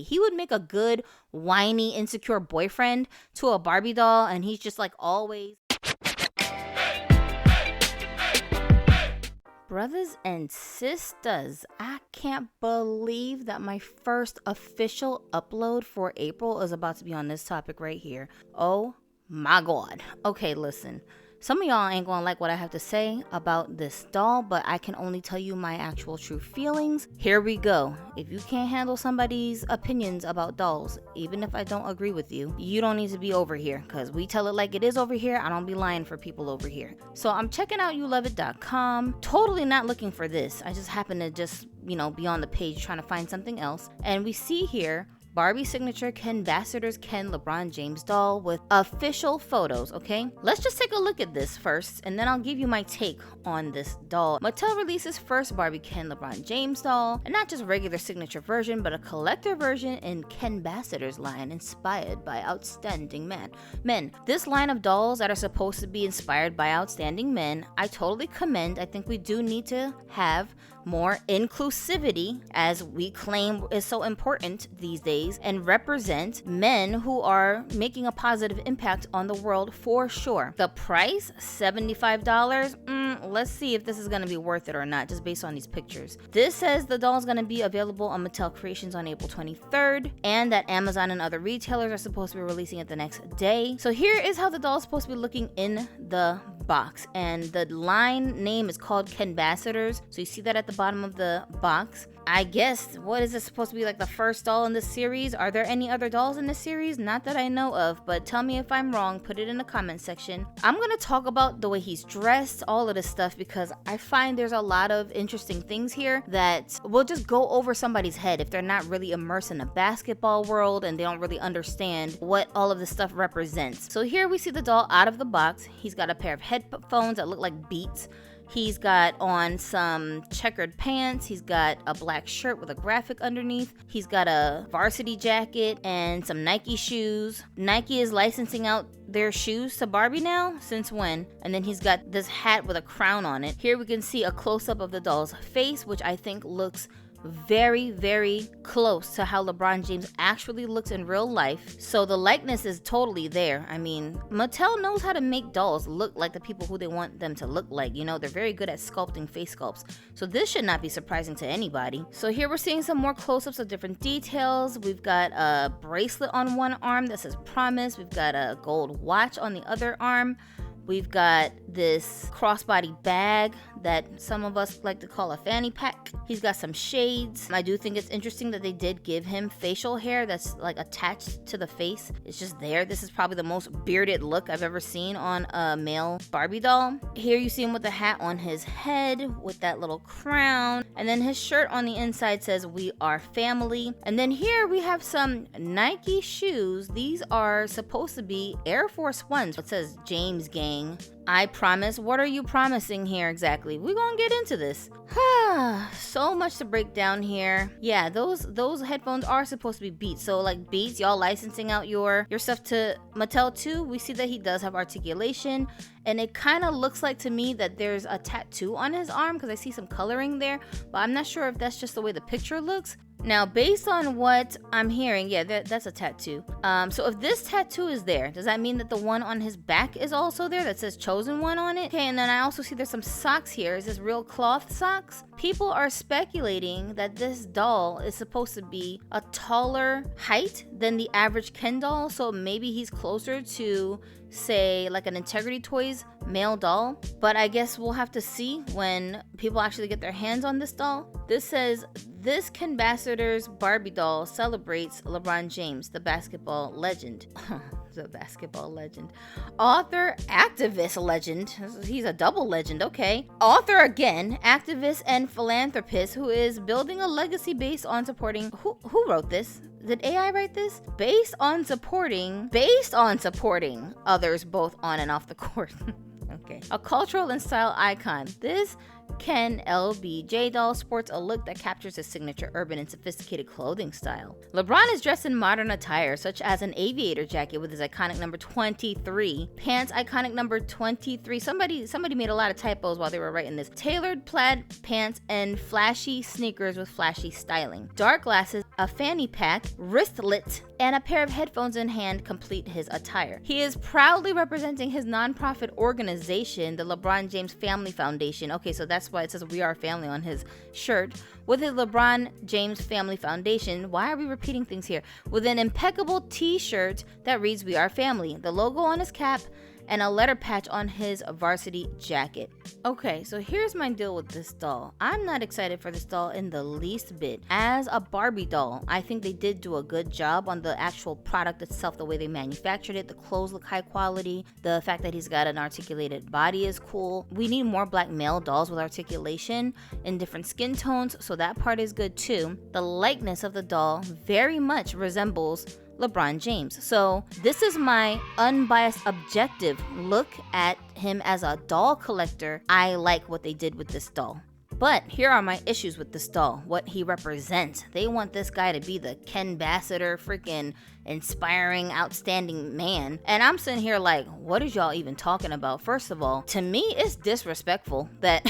He would make a good, whiny, insecure boyfriend to a Barbie doll, and he's just like always. Brothers and sisters, I can't believe that my first official upload for April is about to be on this topic right here. Oh my God. Okay, listen. Some of y'all ain't gonna like what I have to say about this doll, but I can only tell you my actual true feelings. Here we go. If you can't handle somebody's opinions about dolls, even if I don't agree with you, you don't need to be over here, because we tell it like it is over here. I don't be lying for people over here. So I'm checking out youloveit.com. Totally not looking for this. I just happen to be on the page trying to find something else. And we see here Barbie signature Kenbassadors Ken LeBron James doll with official photos, okay? Let's just take a look at this first, and then I'll give you my take on this doll. Mattel releases first Barbie Ken LeBron James doll, and not just regular signature version, but a collector version in Kenbassadors line inspired by outstanding men. This line of dolls that are supposed to be inspired by outstanding men, I totally commend. I think we do need to have more inclusivity, as we claim is so important these days, and represent men who are making a positive impact on the world for sure. The price, $75. Let's see if this is going to be worth it or not, just based on these pictures. This says the doll is going to be available on Mattel Creations on April 23rd, and that Amazon and other retailers are supposed to be releasing it the next day. So here is how the doll is supposed to be looking in the box, and the line name is called Kenbassadors. So you see that at the bottom of the box. I guess, what is this supposed to be, like the first doll in this series? Are there any other dolls in this series? Not that I know of, but tell me if I'm wrong. Put it in the comment section. I'm gonna talk about the way he's dressed, all of this stuff, because I find there's a lot of interesting things here that will just go over somebody's head if they're not really immersed in the basketball world and they don't really understand what all of this stuff represents. So here we see the doll out of the box. He's got a pair of headphones that look like Beats. He's got on some checkered pants. He's got a black shirt with a graphic underneath. He's got a varsity jacket and some Nike shoes. Nike is licensing out their shoes to Barbie now? Since when? And then he's got this hat with a crown on it. Here we can see a close-up of the doll's face, which I think looks very, very close to how LeBron James actually looks in real life. So the likeness is totally there. I mean, Mattel knows how to make dolls look like the people who they want them to look like. You know, they're very good at sculpting face sculpts. So this should not be surprising to anybody. So here we're seeing some more close-ups of different details. We've got a bracelet on one arm that says Promise. We've got a gold watch on the other arm. We've got this crossbody bag that some of us like to call a fanny pack. He's got some shades. I do think it's interesting that they did give him facial hair that's like attached to the face. It's just there. This is probably the most bearded look I've ever seen on a male Barbie doll. Here you see him with the hat on his head with that little crown. And then his shirt on the inside says, "We are family." And then here we have some Nike shoes. These are supposed to be Air Force Ones. It says James Gang. I promise. What are you promising here exactly? We're gonna get into this. So much to break down here. Yeah, those headphones are supposed to be Beats. So like Beats, y'all licensing out your stuff to Mattel too. We see that he does have articulation, and it kind of looks like to me that there's a tattoo on his arm because I see some coloring there, but I'm not sure if that's just the way the picture looks. Now, based on what I'm hearing, yeah, that's a tattoo. So if this tattoo is there, does that mean that the one on his back is also there that says Chosen One on it? Okay, and then I also see there's some socks here. Is this real cloth socks? People are speculating that this doll is supposed to be a taller height than the average Ken doll, so maybe he's closer to, say, like an Integrity Toys male doll. But I guess we'll have to see when people actually get their hands on this doll. This says, "This Kenbassadors Barbie doll celebrates LeBron James, the basketball legend." The basketball legend. Author, activist legend. He's a double legend, okay. Author again, activist and philanthropist who is building a legacy based on supporting... Who wrote this? Did AI write this? Based on supporting others both on and off the court. Okay. A cultural and style icon. This Ken LBJ doll sports a look that captures his signature urban and sophisticated clothing style. LeBron is dressed in modern attire, such as an aviator jacket with his iconic number 23, pants iconic number 23. Somebody made a lot of typos while they were writing this. Tailored plaid pants and flashy sneakers with flashy styling. Dark glasses, a fanny pack, wristlet, and a pair of headphones in hand complete his attire. He is proudly representing his nonprofit organization, the LeBron James Family Foundation. Okay, so that's why it says "We Are Family" on his shirt. With his LeBron James Family Foundation, why are we repeating things here? With an impeccable t-shirt that reads "We Are Family," the logo on his cap, and a letter patch on his varsity jacket. Okay, so here's my deal with this doll. I'm not excited for this doll in the least bit. As a Barbie doll, I think they did do a good job on the actual product itself, the way they manufactured it. The clothes look high quality. The fact that he's got an articulated body is cool. We need more black male dolls with articulation in different skin tones, so that part is good too. The likeness of the doll very much resembles LeBron James. So this is my unbiased objective look at him as a doll collector. I like what they did with this doll. But here are my issues with this doll, what he represents. They want this guy to be the Kenbassador, freaking inspiring, outstanding man. And I'm sitting here like, what is y'all even talking about? First of all, to me, it's disrespectful that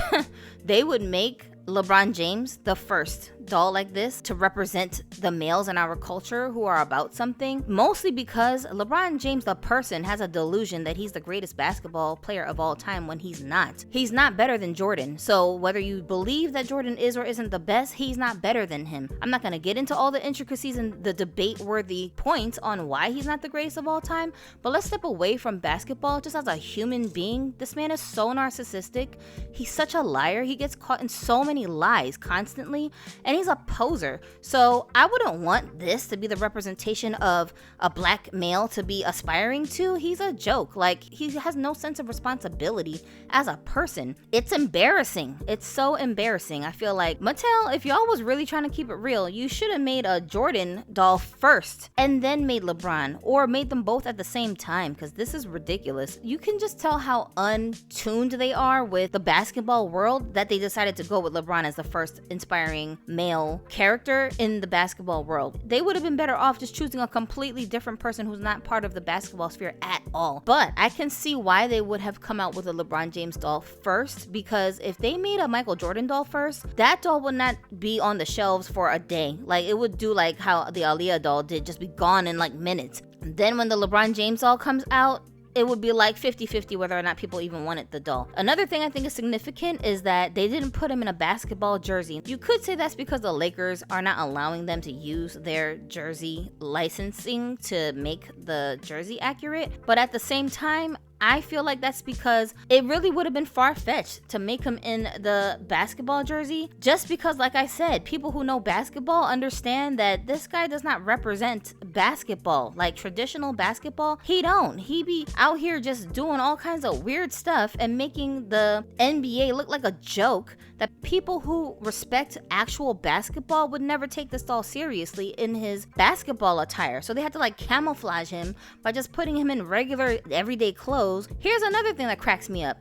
they would make LeBron James the first doll like this to represent the males in our culture who are about something, mostly because LeBron James the person has a delusion that he's the greatest basketball player of all time when he's not. He's not better than Jordan. So whether you believe that Jordan is or isn't the best, he's not better than him. I'm not going to get into all the intricacies and the debate-worthy points on why he's not the greatest of all time, but let's step away from basketball just as a human being. This man is so narcissistic. He's such a liar. He gets caught in so many lies constantly, and he's a poser. So I wouldn't want this to be the representation of a black male to be aspiring to. He's a joke. Like, he has no sense of responsibility as a person. It's embarrassing. It's so embarrassing. I feel like Mattel, if y'all was really trying to keep it real, you should have made a Jordan doll first and then made LeBron, or made them both at the same time, because this is ridiculous. You can just tell how untuned they are with the basketball world that they decided to go with LeBron as the first inspiring male character in the basketball world. They would have been better off just choosing a completely different person who's not part of the basketball sphere at all. But I can see why they would have come out with a LeBron James doll first, because if they made a Michael Jordan doll first, that doll would not be on the shelves for a day. Like, it would do like how the Aaliyah doll did, just be gone in like minutes. Then when the LeBron James doll comes out, it would be like 50-50 whether or not people even wanted the doll. Another thing I think is significant is that they didn't put him in a basketball jersey. You could say that's because the Lakers are not allowing them to use their jersey licensing to make the jersey accurate. But at the same time, I feel like that's because it really would have been far-fetched to make him in the basketball jersey, just because, like I said, people who know basketball understand that this guy does not represent basketball, like traditional basketball. He don't. He be out here just doing all kinds of weird stuff and making the NBA look like a joke that people who respect actual basketball would never take this doll seriously in his basketball attire. So they had to like camouflage him by just putting him in regular everyday clothes. Here's another thing that cracks me up.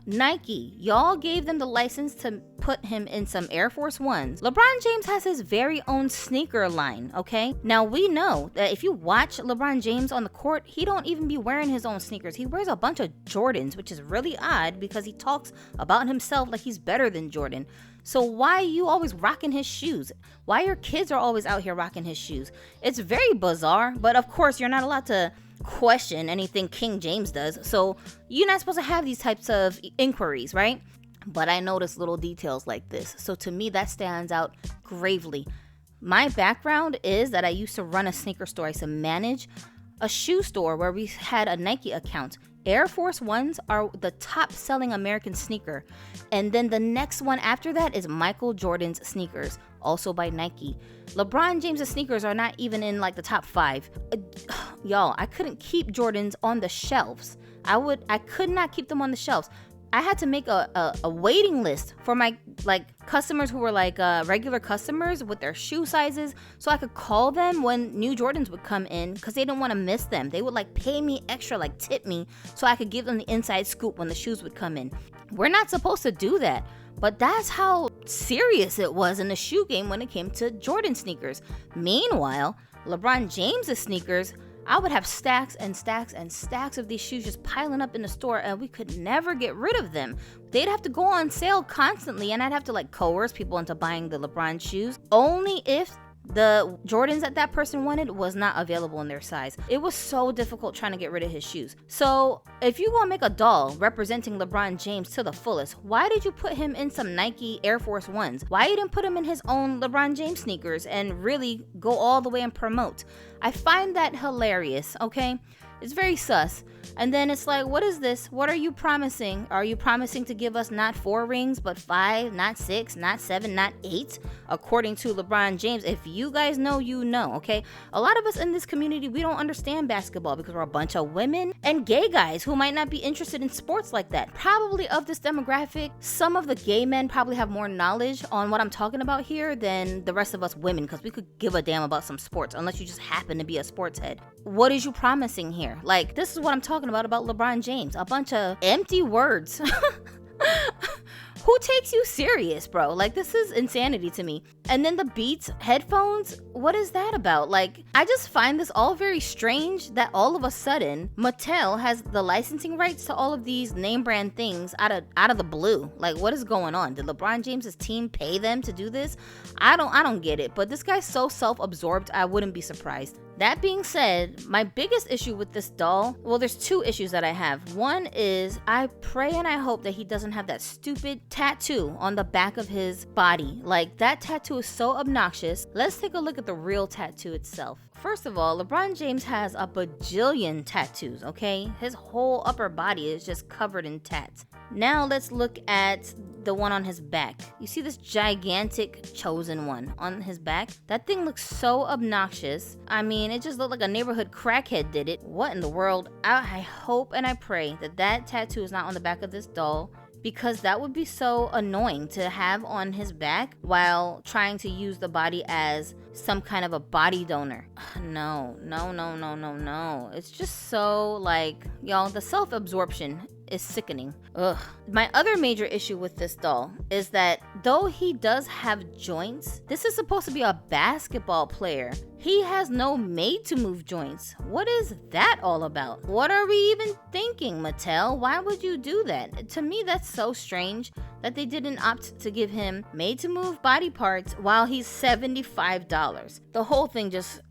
Nike, y'all gave them the license to put him in some Air Force Ones. LeBron James has his very own sneaker line, okay? Now we know that if you watch LeBron James on the court, he don't even be wearing his own sneakers. He wears a bunch of Jordans, which is really odd because he talks about himself like he's better than Jordan. So why are you always rocking his shoes? Why your kids are always out here rocking his shoes? It's very bizarre, but of course you're not allowed to question anything King James does. So you're not supposed to have these types of inquiries, right? But I notice little details like this. So to me, that stands out gravely. My background is that I used to run a sneaker store. I used to manage a shoe store where we had a Nike account. Air Force Ones are the top selling American sneaker. And then the next one after that is Michael Jordan's sneakers, also by Nike. LeBron James' sneakers are not even in like the top 5. Y'all, I couldn't keep Jordans on the shelves. I could not keep them on the shelves. I had to make a waiting list for my customers who were regular customers with their shoe sizes, so I could call them when new Jordans would come in, because they didn't want to miss them. They would pay me extra, tip me, so I could give them the inside scoop when the shoes would come in. We're not supposed to do that, but that's how serious it was in the shoe game when it came to Jordan sneakers. Meanwhile, LeBron James' sneakers, I would have stacks and stacks and stacks of these shoes just piling up in the store, and we could never get rid of them. They'd have to go on sale constantly, and I'd have to coerce people into buying the LeBron shoes only if the Jordans that person wanted was not available in their size. It was so difficult trying to get rid of his shoes. So if you want to make a doll representing LeBron James to the fullest, why did you put him in some Nike Air Force Ones? Why you didn't put him in his own LeBron James sneakers and really go all the way and promote? I find that hilarious, okay? It's very sus. And then it's what is this? What are you promising? Are you promising to give us not 4 rings, but 5, not 6, not 7, not 8? According to LeBron James. If you guys know, you know, okay? A lot of us in this community, we don't understand basketball because we're a bunch of women and gay guys who might not be interested in sports like that. Probably of this demographic, some of the gay men probably have more knowledge on what I'm talking about here than the rest of us women, because we could give a damn about some sports unless you just happen to be a sports head. What is you promising here? This is what I'm talking about LeBron James. A bunch of empty words. Who takes you serious, bro? This is insanity to me. And then the Beats headphones, what is that about? I just find this all very strange that all of a sudden Mattel has the licensing rights to all of these name brand things out of the blue. What is going on? Did LeBron James's team pay them to do this? I don't get it. But this guy's so self-absorbed, I wouldn't be surprised. That being said, my biggest issue with this doll, well, there's 2 issues that I have. One is I pray and I hope that he doesn't have that stupid tattoo on the back of his body. That tattoo is so obnoxious. Let's take a look at the real tattoo itself. First of all, LeBron James has a bajillion tattoos, okay? His whole upper body is just covered in tats. Now let's look at the one on his back. You see this gigantic chosen one on his back? That thing looks so obnoxious. I mean, it just looked like a neighborhood crackhead did it. What in the world? I hope and I pray that tattoo is not on the back of this doll, because that would be so annoying to have on his back while trying to use the body as some kind of a body donor. No. It's just so y'all, the self-absorption is sickening. Ugh. My other major issue with this doll is that though he does have joints, this is supposed to be a basketball player. He has no made-to-move joints. What is that all about? What are we even thinking, Mattel? Why would you do that? To me, that's so strange that they didn't opt to give him made-to-move body parts while he's $75. The whole thing just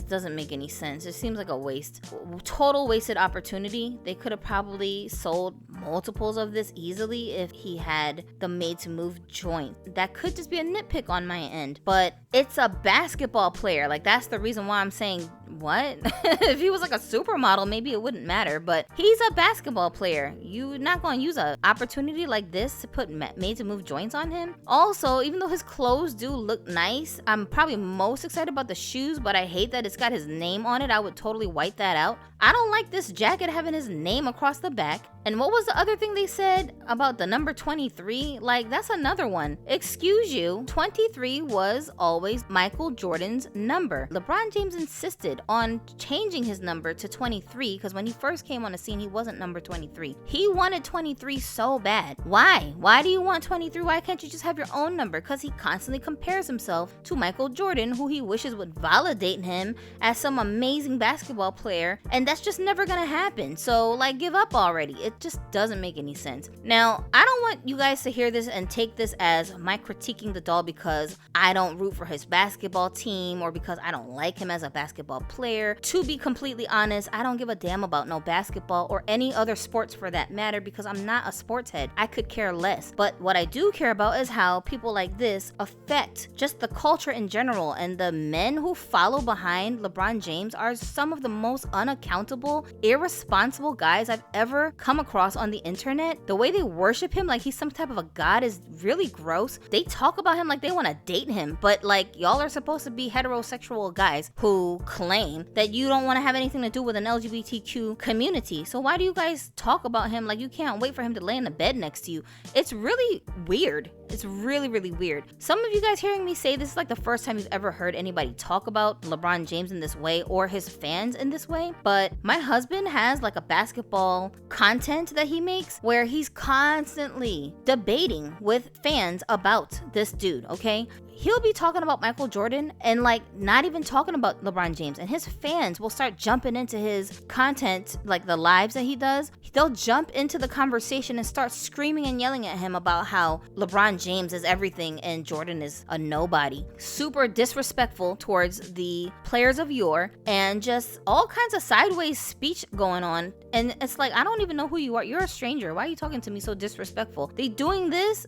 doesn't make any sense. It seems like a waste. Total wasted opportunity. They could have probably sold multiples of this easily if he had the made-to-move joint. That could just be a nitpick on my end, but it's a basketball player. That's the reason why I'm saying, what? If he was a supermodel, maybe it wouldn't matter, but he's a basketball player. You're not going to use an opportunity like this to put made-to-move joints on him. Also, even though his clothes do look nice, I'm probably most excited about the shoes, but I hate that it's got his name on it. I would totally wipe that out. I don't like this jacket having his name across the back. And what was the other thing they said about the number 23? That's another one. Excuse you, 23 was always Michael Jordan's number. LeBron James insisted on changing his number to 23 because when he first came on the scene, he wasn't number 23. He wanted 23 so bad. Why? Why do you want 23? Why can't you just have your own number? Because he constantly compares himself to Michael Jordan, who he wishes would validate him as some amazing basketball player, and that's just never gonna happen. So give up already. It just doesn't make any sense. Now, I don't want you guys to hear this and take this as my critiquing the doll because I don't root for his basketball team or because I don't like him as a basketball player. To be completely honest, I don't give a damn about no basketball or any other sports for that matter because I'm not a sports head. I could care less. But what I do care about is how people like this affect just the culture in general, and the men who follow behind LeBron James are some of the most unaccountable, irresponsible guys I've ever come across across on the internet, the way they worship him like he's some type of a god is really gross. They talk about him like they want to date him, but like y'all are supposed to be heterosexual guys who claim that you don't want to have anything to do with an LGBTQ community. So why do you guys talk about him like you can't wait for him to lay in the bed next to you? It's really weird. It's really, really weird. Some of you guys hearing me say this is like the first time you've ever heard anybody talk about LeBron James in this way or his fans in this way. But my husband has like a basketball content that he makes where he's constantly debating with fans about this dude, okay? He'll be talking about Michael Jordan and like not even talking about LeBron James, and his fans will start jumping into his content, like the lives that he does. They'll jump into the conversation and start screaming and yelling at him about how LeBron James is everything and Jordan is a nobody. Super disrespectful towards the players of yore, and just all kinds of sideways speech going on. And it's like, I don't even know who you are. You're a stranger. Why are you talking to me so disrespectful? They're doing this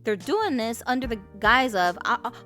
under the guise of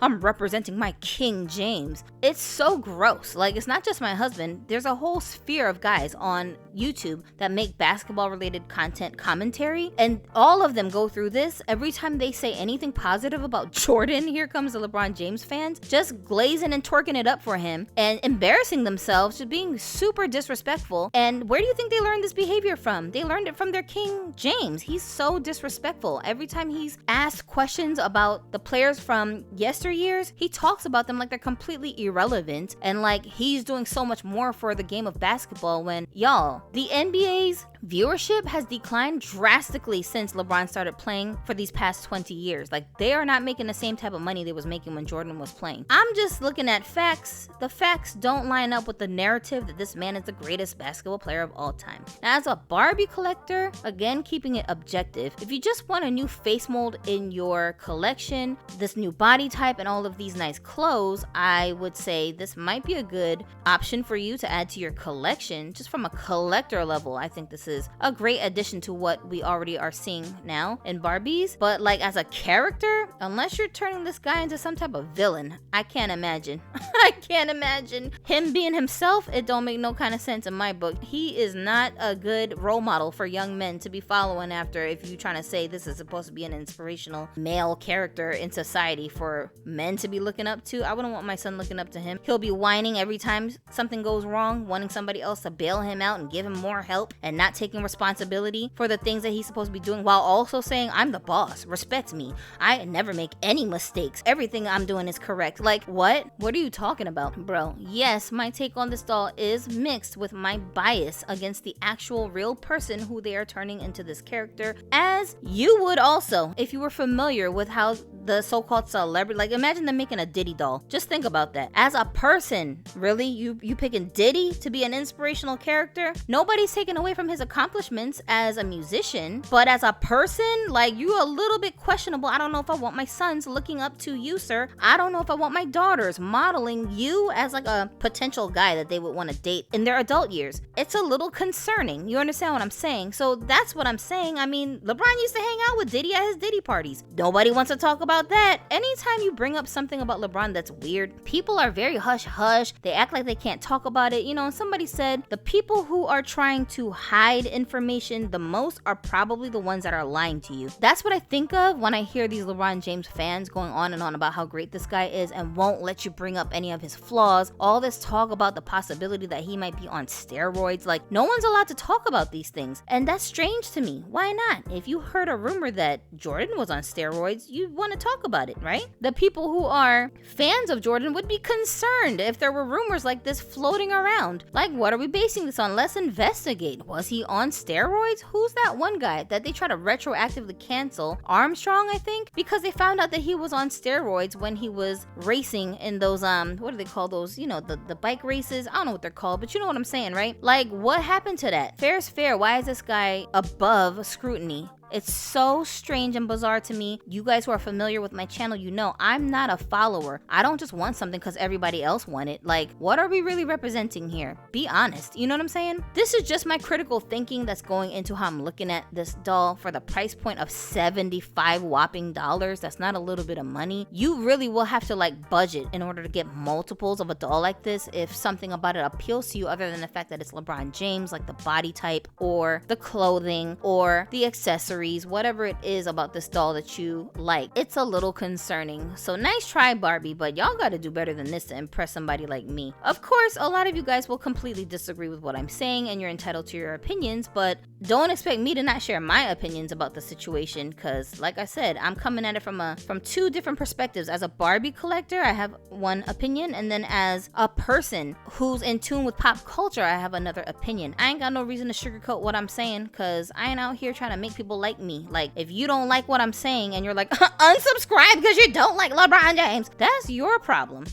I'm representing my King James. It's so gross. Like, it's not just my husband. There's a whole sphere of guys on YouTube that make basketball related content commentary, and all of them go through this every time they say anything positive about Jordan. Here comes the LeBron James fans just glazing and twerking it up for him and embarrassing themselves, just being super disrespectful. And where do you think they learned this behavior from? They learned it from their King James. He's so disrespectful. Every time he's asked questions about the players from yesteryears, he talks about them like they're completely irrelevant and like he's doing so much more for the game of basketball, when y'all, the NBA's viewership has declined drastically since LeBron started playing for these past 20 years. Like, they are not making the same type of money they was making when Jordan was playing. I'm just looking at facts. The facts don't line up with the narrative that this man is the greatest basketball player of all time. Now, as a Barbie collector, again, keeping it objective, if you just want a new face mold in your collection, this new body type and all of these nice clothes, I would say this might be a good option for you to add to your collection. Just from a collector level, I think this is a great addition to what we already are seeing now in Barbies. But like, as a character, unless you're turning this guy into some type of villain, I can't imagine. I can't imagine him being himself. It don't make no kind of sense in my book. He is not a good role model for young men to be following after if you're trying to say this is supposed to be an inspirational male character in society for men to be looking up to. I wouldn't want my son looking up to him. He'll be whining every time something goes wrong, wanting somebody else to bail him out and give him more help, and not taking responsibility for the things that he's supposed to be doing, while also saying, I'm the boss, respect me, I never make any mistakes, everything I'm doing is correct. Like, what are you talking about, bro? Yes, my take on this doll is mixed with my bias against the actual real person who they are turning into this character, as you would also if you were familiar with how the so-called celebrity, like, imagine them making a Diddy doll. Just think about that. As a person, really, you picking Diddy to be an inspirational character? Nobody's taken away from his accomplishments as a musician, but as a person, like, you a little bit questionable. I don't know if I want my sons looking up to you, sir. I don't know if I want my daughters modeling you as like a potential guy that they would want to date in their adult years. It's a little concerning. You understand what I'm saying? So that's what I'm saying. I mean, LeBron used to hang out with Diddy at his Diddy parties. Nobody wants to talk about that. Anytime you bring up something about LeBron that's weird, people are very hush-hush. They act like they can't talk about it. You know, and somebody said the people who are trying to hide information the most are probably the ones that are lying to you. That's what I think of when I hear these LeBron James fans going on and on about how great this guy is and won't let you bring up any of his flaws. All this talk about the possibility that he might be on steroids. Like, no one's allowed to talk about these things, and that's strange to me. Why not? If you heard a rumor that Jordan was on steroids, you want to talk about it, right? The people who are fans of Jordan would be concerned if there were rumors like this floating around. Like, what are we basing this on? Let's investigate. Was he on steroids? Who's that one guy that they try to retroactively cancel? Armstrong, I think, because they found out that he was on steroids when he was racing in those what do they call those, you know, the bike races? I don't know what they're called, but you know what I'm saying, right? Like, what happened to that? Fair's fair. Why is this guy above scrutiny? It's so strange and bizarre to me. You guys who are familiar with my channel, you know I'm not a follower. I don't just want something because everybody else want it. Like, what are we really representing here? Be honest. You know what I'm saying? This is just my critical thinking that's going into how I'm looking at this doll. For the price point of $75 whopping dollars, that's not a little bit of money. You really will have to like budget in order to get multiples of a doll like this if something about it appeals to you other than the fact that it's LeBron James, like the body type or the clothing or the accessories, whatever it is about this doll that you like. It's a little concerning. So nice try, Barbie, but y'all gotta do better than this to impress somebody like me. Of course, a lot of you guys will completely disagree with what I'm saying and you're entitled to your opinions, but don't expect me to not share my opinions about the situation because, like I said, I'm coming at it from two different perspectives. As a Barbie collector, I have one opinion, and then as a person who's in tune with pop culture, I have another opinion. I ain't got no reason to sugarcoat what I'm saying because I ain't out here trying to make people like me. Like, if you don't like what I'm saying and you're like, unsubscribe because you don't like LeBron James, that's your problem.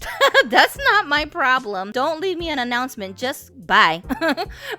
That's not my problem. Don't leave me an announcement. Just bye.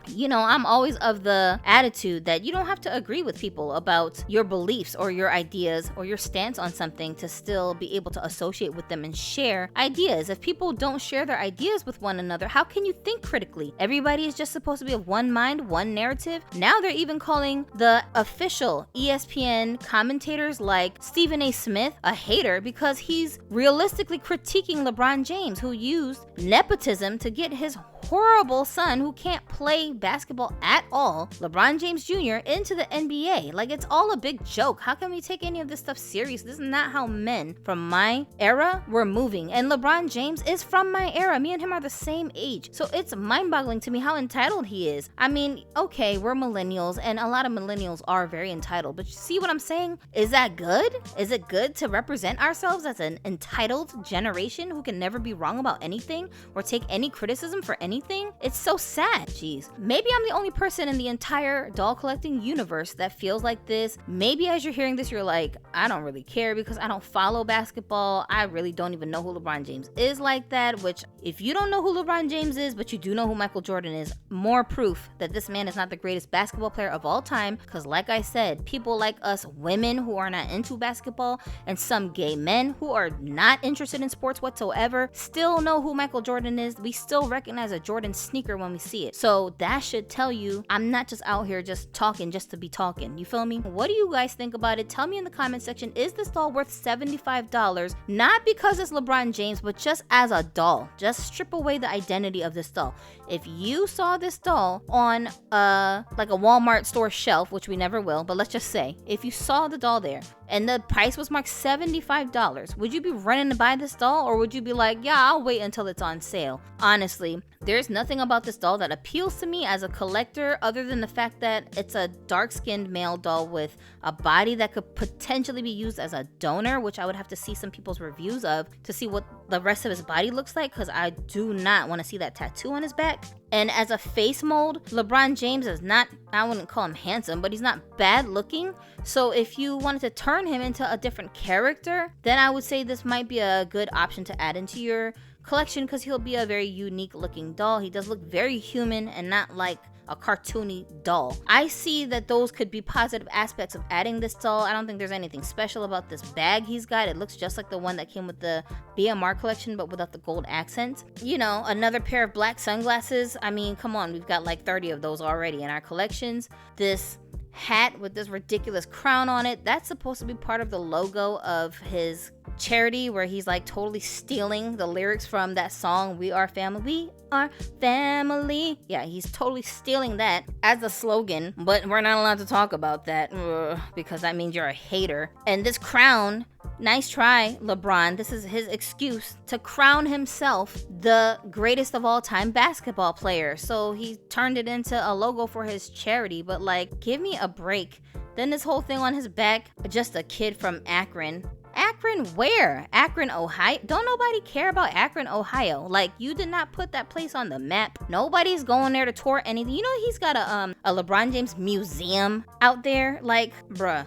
You know, I'm always of the attitude that you don't have to agree with people about your beliefs or your ideas or your stance on something to still be able to associate with them and share ideas. If people don't share their ideas with one another, how can you think critically? Everybody is just supposed to be of one mind, one narrative. Now they're even calling the official ESPN commentators like Stephen A. Smith a hater because he's realistically critiquing LeBron James, who used nepotism to get his horrible son, who can't play basketball at all, LeBron James Jr., into the NBA. Like, it's all a big joke. How can we take any of this stuff serious? This is not how men from my era were moving. And LeBron James is from my era. Me and him are the same age. So it's mind-boggling to me how entitled he is. I mean, okay, we're millennials, and a lot of millennials are very entitled. But you see what I'm saying? Is that good? Is it good to represent ourselves as an entitled generation who can never be wrong about anything or take any criticism for anything? It's so sad. Jeez. Maybe I'm the only person in the entire doll collecting universe that feels like this. Maybe as you're hearing this, you're like, I don't really care because I don't follow basketball. I really don't even know who LeBron James is like that, which if you don't know who LeBron James is, but you do know who Michael Jordan is, more proof that this man is not the greatest basketball player of all time. Because like I said, people like us women who are not into basketball and some gay men who are not interested in sports whatsoever still know who Michael Jordan is. We still recognize a Jordan sneaker when we see it. So that should tell you I'm not just out here just talking just to be talking. You feel me? What do you guys think about it? Tell me in the comment section. Is this doll worth $75? Not because it's LeBron James, but just as a doll. Just strip away the identity of this doll. If you saw this doll on like a Walmart store shelf, which we never will, but let's just say if you saw the doll there and the price was marked $75, would you be running to buy this doll, or would you be like, yeah, I'll wait until it's on sale? Honestly, there's nothing about this doll that appeals to me as a collector other than the fact that it's a dark-skinned male doll with a body that could potentially be used as a donor, which I would have to see some people's reviews of to see what the rest of his body looks like, because I do not want to see that tattoo on his back. And as a face mold, LeBron James is not, I wouldn't call him handsome, but he's not bad looking. So if you wanted to turn him into a different character, then I would say this might be a good option to add into your collection because he'll be a very unique looking doll. He does look very human and not like a cartoony doll. I see that those could be positive aspects of adding this doll. I don't think there's anything special about this bag he's got. It looks just like the one that came with the BMR collection, but without the gold accents. You know, another pair of black sunglasses. I mean, come on, we've got like 30 of those already in our collections. This hat with this ridiculous crown on it, that's supposed to be part of the logo of his charity, where he's like totally stealing the lyrics from that song, We Are Family. We are family. Yeah, he's totally stealing that as the slogan, but we're not allowed to talk about that because that means you're a hater. And this crown, nice try, LeBron. This is his excuse to crown himself the greatest of all time basketball player. So he turned it into a logo for his charity, but like, give me a break. Then this whole thing on his back, just a kid from Akron. Akron where? Akron, Ohio? Don't nobody care about Akron, Ohio. Like, you did not put that place on the map. Nobody's going there to tour anything. You know he's got a LeBron James museum out there? Like, bruh.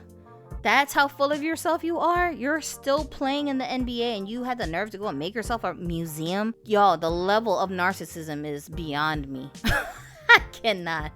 That's how full of yourself you are? You're still playing in the NBA and you had the nerve to go and make yourself a museum? Y'all, the level of narcissism is beyond me. I cannot.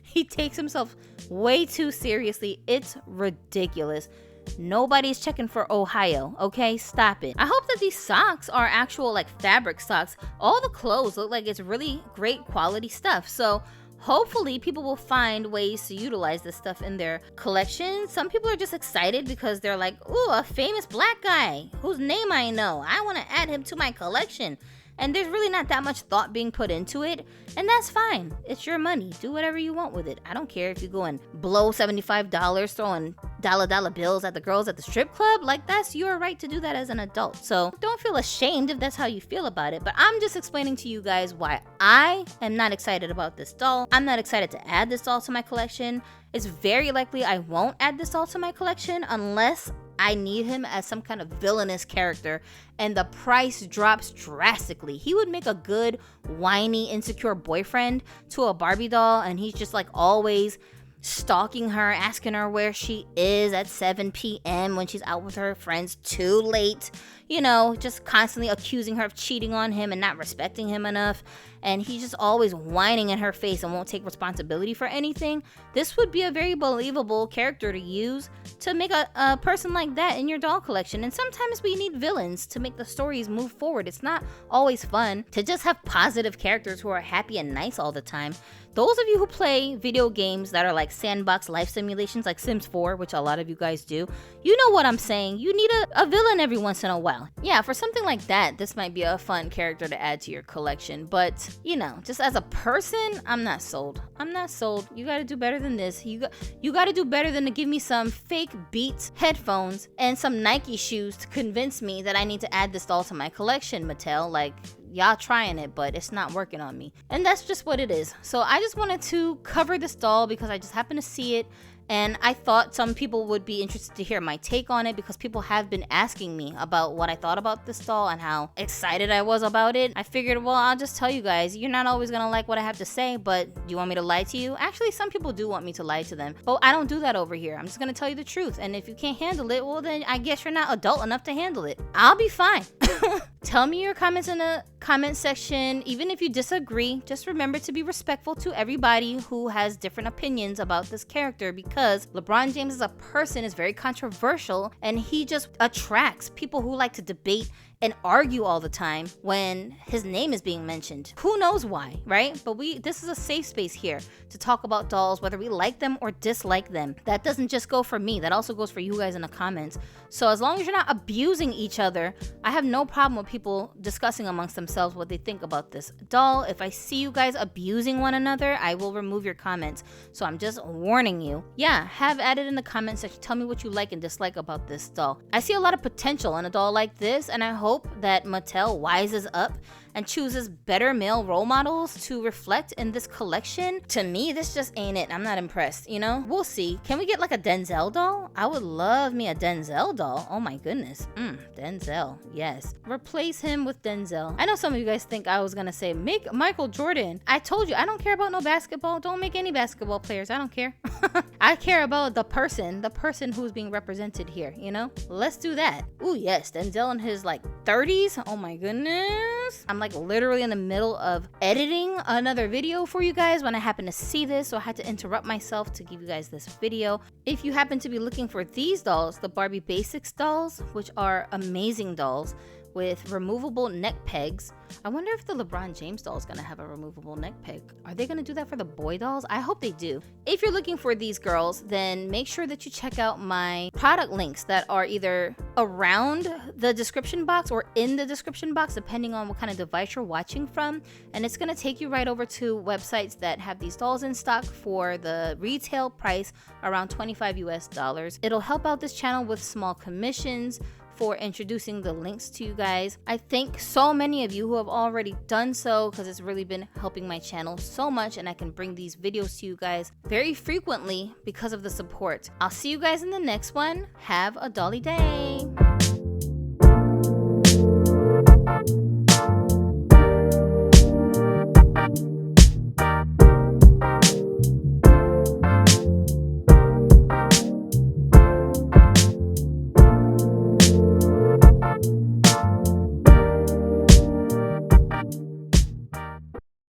He takes himself way too seriously. It's ridiculous. Nobody's checking for Ohio, okay? Stop it. I hope that these socks are actual like fabric socks. All the clothes look like it's really great quality stuff. So hopefully people will find ways to utilize this stuff in their collection. Some people are just excited because they're like, ooh, a famous black guy whose name I know. I want to add him to my collection. And there's really not that much thought being put into it. And that's fine. It's your money. Do whatever you want with it. I don't care if you go and blow $75 throwing dollar bills at the girls at the strip club. Like, that's your right to do that as an adult. So don't feel ashamed if that's how you feel about it. But I'm just explaining to you guys why I am not excited about this doll. I'm not excited to add this doll to my collection. It's very likely I won't add this doll to my collection unless I need him as some kind of villainous character and the price drops drastically. He would make a good, whiny, insecure boyfriend to a Barbie doll, and he's just like always stalking her, asking her where she is at 7 p.m. when she's out with her friends too late. You know, just constantly accusing her of cheating on him and not respecting him enough. And he's just always whining in her face and won't take responsibility for anything. This would be a very believable character to use to make a person like that in your doll collection. And sometimes we need villains to make the stories move forward. It's not always fun to just have positive characters who are happy and nice all the time. Those of you who play video games that are like sandbox life simulations like Sims 4, which a lot of you guys do, you know what I'm saying. You need a villain every once in a while. Yeah, for something like that, this might be a fun character to add to your collection. But, you know, just as a person, I'm not sold. I'm not sold. You gotta do better than this. You gotta do better than to give me some fake Beats headphones and some Nike shoes to convince me that I need to add this doll to my collection, Mattel. Like, y'all trying it, but it's not working on me. And that's just what it is. So I just wanted to cover this doll because I just happened to see it. And I thought some people would be interested to hear my take on it because people have been asking me about what I thought about this doll and how excited I was about it. I figured, well, I'll just tell you guys, you're not always gonna like what I have to say, but do you want me to lie to you? Actually, some people do want me to lie to them, but I don't do that over here. I'm just gonna tell you the truth. And if you can't handle it, well, then I guess you're not adult enough to handle it. I'll be fine. Tell me your comments in the comment section. Even if you disagree, just remember to be respectful to everybody who has different opinions about this character, because LeBron James as a person is very controversial and he just attracts people who like to debate and argue all the time when his name is being mentioned. Who knows why, right? But this is a safe space here to talk about dolls, whether we like them or dislike them. That doesn't just go for me, that also goes for you guys in the comments. So as long as you're not abusing each other, I have no problem with people discussing amongst themselves what they think about this doll. If I see you guys abusing one another, I will remove your comments. So I'm just warning you. Yeah, have at it in the comment section. Tell me what you like and dislike about this doll. I see a lot of potential in a doll like this, and I hope that Mattel wises up and chooses better male role models to reflect in this collection. To me, this just ain't it. I'm not impressed, you know? We'll see. Can we get like a Denzel doll? I would love me a Denzel doll. Oh my goodness. Denzel, yes. Replace him with Denzel. I know some of you guys think I was gonna say, make Michael Jordan. I told you, I don't care about no basketball. Don't make any basketball players. I don't care. I care about the person who's being represented here, you know? Let's do that. Ooh, yes, Denzel in his like 30s. Oh my goodness. I'm like literally in the middle of editing another video for you guys when I happen to see this, so I had to interrupt myself to give you guys this video. If you happen to be looking for these dolls, the Barbie Basics dolls, which are amazing dolls with removable neck pegs. I wonder if the LeBron James doll is gonna have a removable neck peg. Are they gonna do that for the boy dolls? I hope they do. If you're looking for these girls, then make sure that you check out my product links that are either around the description box or in the description box, depending on what kind of device you're watching from. And it's gonna take you right over to websites that have these dolls in stock for the retail price around $25 US. It'll help out this channel with small commissions for introducing the links to you guys. I thank so many of you who have already done so because it's really been helping my channel so much, and I can bring these videos to you guys very frequently because of the support. I'll see you guys in the next one. Have a dolly day.